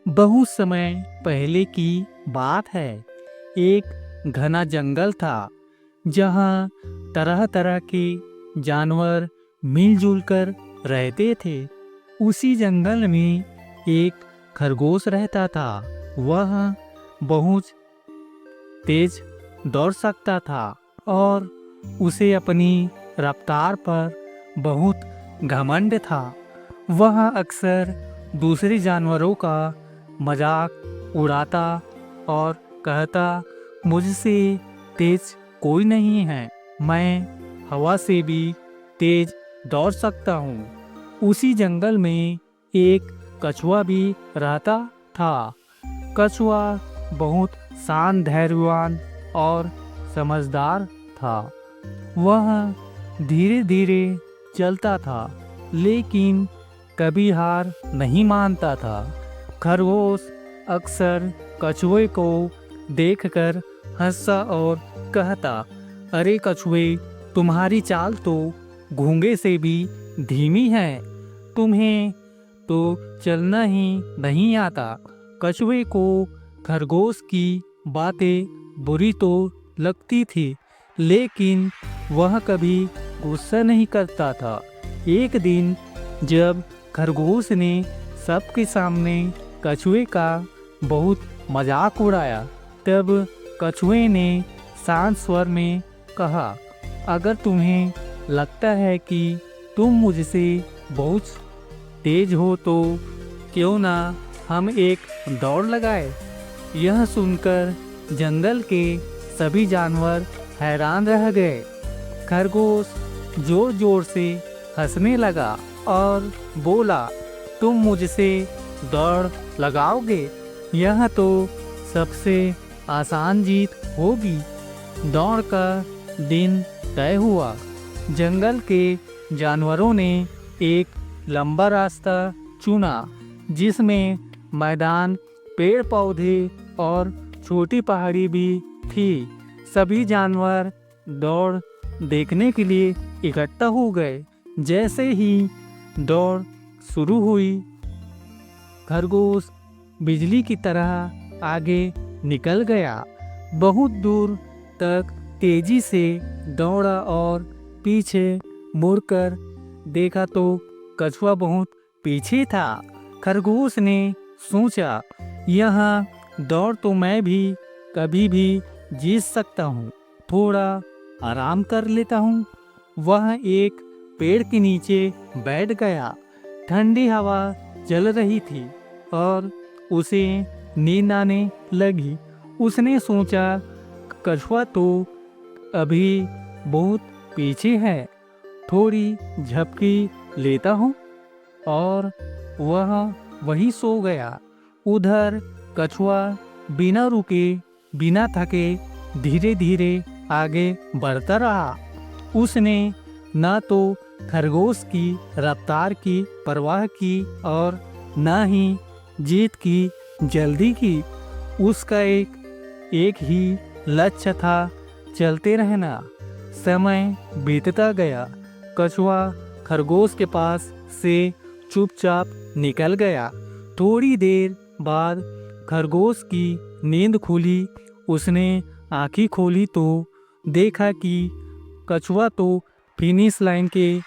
बहुत समय पहले की बात है। एक घना जंगल था जहाँ तरह तरह के जानवर मिलजुल कर रहते थे। उसी जंगल में एक खरगोश रहता था। वह बहुत तेज दौड़ सकता था और उसे अपनी रफ्तार पर बहुत घमंड था। वह अक्सर दूसरे जानवरों का मजाक उड़ाता और कहता, मुझसे तेज कोई नहीं है, मैं हवा से भी तेज दौड़ सकता हूँ। उसी जंगल में एक कछुआ भी रहता था। कछुआ बहुत शांत, धैर्यवान और समझदार था। वह धीरे धीरे चलता था, लेकिन कभी हार नहीं मानता था। खरगोश अक्सर कछुए को देखकर हंसता और कहता, अरे कछुए, तुम्हारी चाल तो घोंगे से भी धीमी है, तुम्हें तो चलना ही नहीं आता। कछुए को खरगोश की बातें बुरी तो लगती थी, लेकिन वह कभी गुस्सा नहीं करता था। एक दिन जब खरगोश ने सबके सामने कछुए का बहुत मजाक उड़ाया, तब कछुए ने शांत स्वर में कहा, अगर तुम्हें लगता है कि तुम मुझसे बहुत तेज हो तो क्यों ना हम एक दौड़ लगाए। यह सुनकर जंगल के सभी जानवर हैरान रह गए। खरगोश जोर जोर से हंसने लगा और बोला, तुम मुझसे दौड़ लगाओगे? यह तो सबसे आसान जीत होगी। दौड़ का दिन तय हुआ। जंगल के जानवरों ने एक लंबा रास्ता चुना, जिसमें मैदान, पेड़ पौधे और छोटी पहाड़ी भी थी। सभी जानवर दौड़ देखने के लिए इकट्ठा हो गए। जैसे ही दौड़ शुरू हुई, खरगोश बिजली की तरह आगे निकल गया। बहुत दूर तक तेजी से दौड़ा और पीछे मुड़कर देखा तो कछुआ बहुत पीछे था। खरगोश ने सोचा, यह दौड़ तो मैं भी कभी भी जीत सकता हूँ, थोड़ा आराम कर लेता हूँ। वह एक पेड़ के नीचे बैठ गया। ठंडी हवा चल रही थी और उसे नींद आने लगी। उसने सोचा, कछुआ तो अभी बहुत पीछे है, थोड़ी झपकी लेता हूँ, और वह वहीं सो गया। उधर कछुआ बिना रुके, बिना थके धीरे धीरे आगे बढ़ता रहा। उसने न तो खरगोश की रफ्तार की परवाह की और न ही जीत की जल्दी की। उसका एक ही लक्ष्य था, चलते रहना। समय बीतता गया। कछुआ खरगोश के पास से चुपचाप निकल गया। थोड़ी देर बाद खरगोश की नींद खुली। उसने आँखें खोली तो देखा कि कछुआ तो फिनिश लाइन के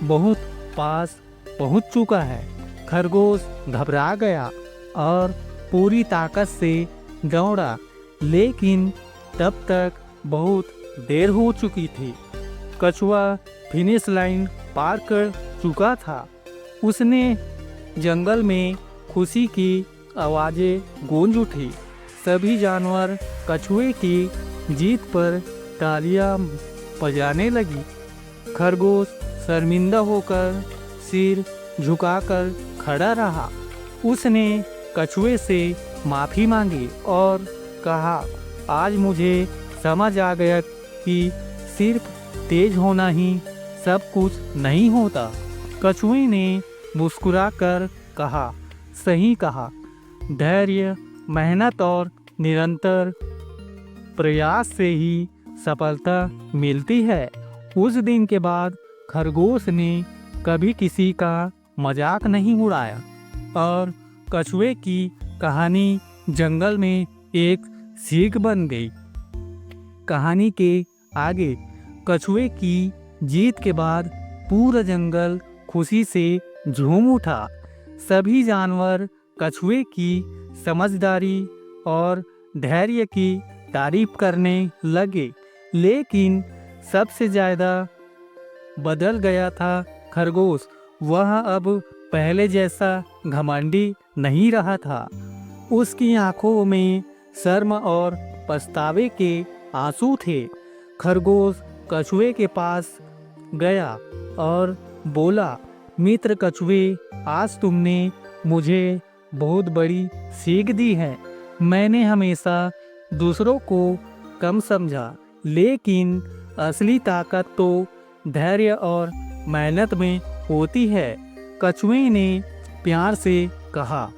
बहुत पास पहुंच चुका है। खरगोश घबरा गया और पूरी ताकत से दौड़ा, लेकिन तब तक बहुत देर हो चुकी थी। कछुआ फिनिश लाइन पार कर चुका था। उसने जंगल में खुशी की आवाज़ें गूंज उठी। सभी जानवर कछुए की जीत पर तालियां बजाने लगी। खरगोश शर्मिंदा होकर सिर झुकाकर खड़ा रहा। उसने कछुए से माफ़ी मांगी और कहा, आज मुझे समझ आ गया कि सिर्फ तेज होना ही सब कुछ नहीं होता। कछुए ने मुस्कुराकर कहा, सही कहा, धैर्य, मेहनत और निरंतर प्रयास से ही सफलता मिलती है। उस दिन के बाद खरगोश ने कभी किसी का मजाक नहीं उड़ाया और कछुए की कहानी जंगल में एक सीख बन गई। कहानी के आगे कछुए की जीत के बाद पूरा जंगल खुशी से झूम उठा। सभी जानवर कछुए की समझदारी और धैर्य की तारीफ करने लगे। लेकिन सबसे ज़्यादा बदल गया था खरगोश। वह अब पहले जैसा घमंडी नहीं रहा था। उसकी आंखों में शर्म और पछतावे के आंसू थे। खरगोश कछुए के पास गया और बोला, मित्र कछुए, आज तुमने मुझे बहुत बड़ी सीख दी है। मैंने हमेशा दूसरों को कम समझा, लेकिन असली ताकत तो धैर्य और मेहनत में होती है। कछुए ने प्यार से कहा,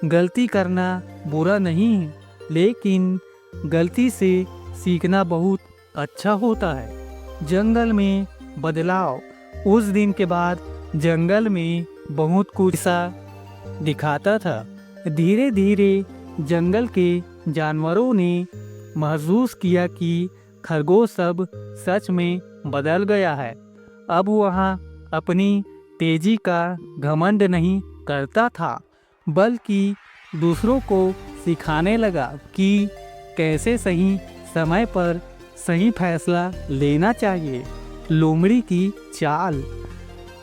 गलती करना बुरा नहीं है, लेकिन गलती से सीखना बहुत अच्छा होता है। जंगल में बदलाव। उस दिन के बाद जंगल में बहुत कुछ सा दिखाता था। धीरे धीरे जंगल के जानवरों ने महसूस किया कि खरगोश अब सच में बदल गया है। अब वह अपनी तेजी का घमंड नहीं करता था, बल्कि दूसरों को सिखाने लगा कि कैसे सही समय पर सही फैसला लेना चाहिए। लोमड़ी की चाल।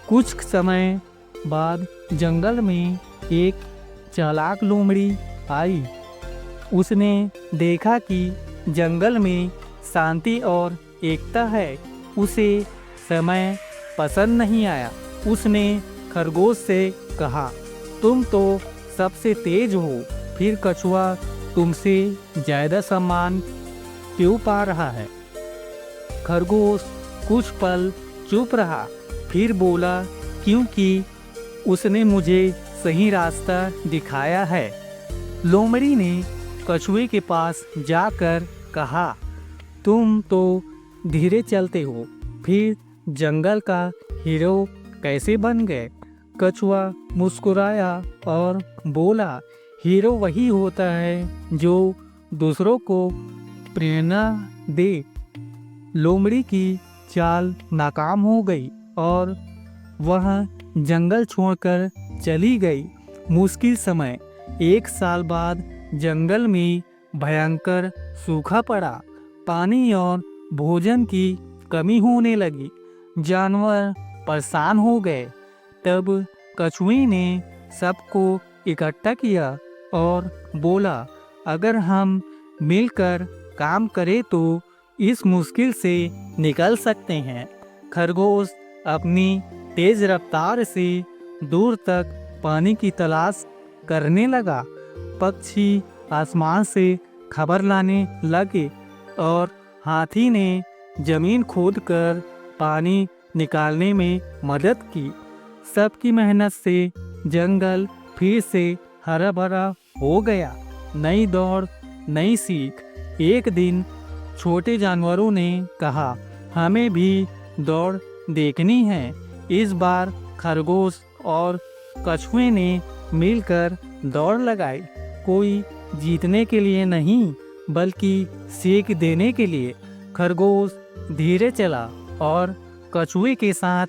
कुछ समय बाद जंगल में एक चालाक लोमड़ी आई। उसने देखा कि जंगल में शांति और एकता है। उसे समय पसंद नहीं आया। उसने खरगोश से कहा, तुम तो सबसे तेज हो, फिर कछुआ तुमसे ज़्यादा सम्मान क्यों पा रहा है? खरगोश कुछ पल चुप रहा, फिर बोला, क्योंकि उसने मुझे सही रास्ता दिखाया है। लोमड़ी ने कछुए के पास जाकर कहा, तुम तो धीरे चलते हो, फिर जंगल का हीरो कैसे बन गए? कछुआ मुस्कुराया और बोला, हीरो वही होता है जो दूसरों को प्रेरणा दे। लोमड़ी की चाल नाकाम हो गई और वह जंगल छोड़कर चली गई। मुश्किल समय। 1 साल बाद जंगल में भयंकर सूखा पड़ा। पानी और भोजन की कमी होने लगी। जानवर परेशान हो गए। तब कछुए ने सबको इकट्ठा किया और बोला, अगर हम मिलकर काम करें तो इस मुश्किल से निकल सकते हैं। खरगोश अपनी तेज रफ्तार से दूर तक पानी की तलाश करने लगा। पक्षी आसमान से खबर लाने लगे और हाथी ने जमीन खोदकर पानी निकालने में मदद की। सबकी मेहनत से जंगल फिर से हरा भरा हो गया। नई दौड़, नई सीख। एक दिन छोटे जानवरों ने कहा, हमें भी दौड़ देखनी है। इस बार खरगोश और कछुए ने मिलकर दौड़ लगाई। कोई जीतने के लिए नहीं, बल्कि सीख देने के लिए। खरगोश धीरे चला और कछुए के साथ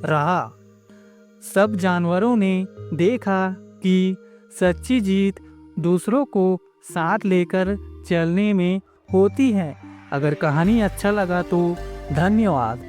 रहा। सब जानवरों ने देखा कि सच्ची जीत दूसरों को साथ लेकर चलने में होती है। अगर कहानी अच्छा लगा तो धन्यवाद।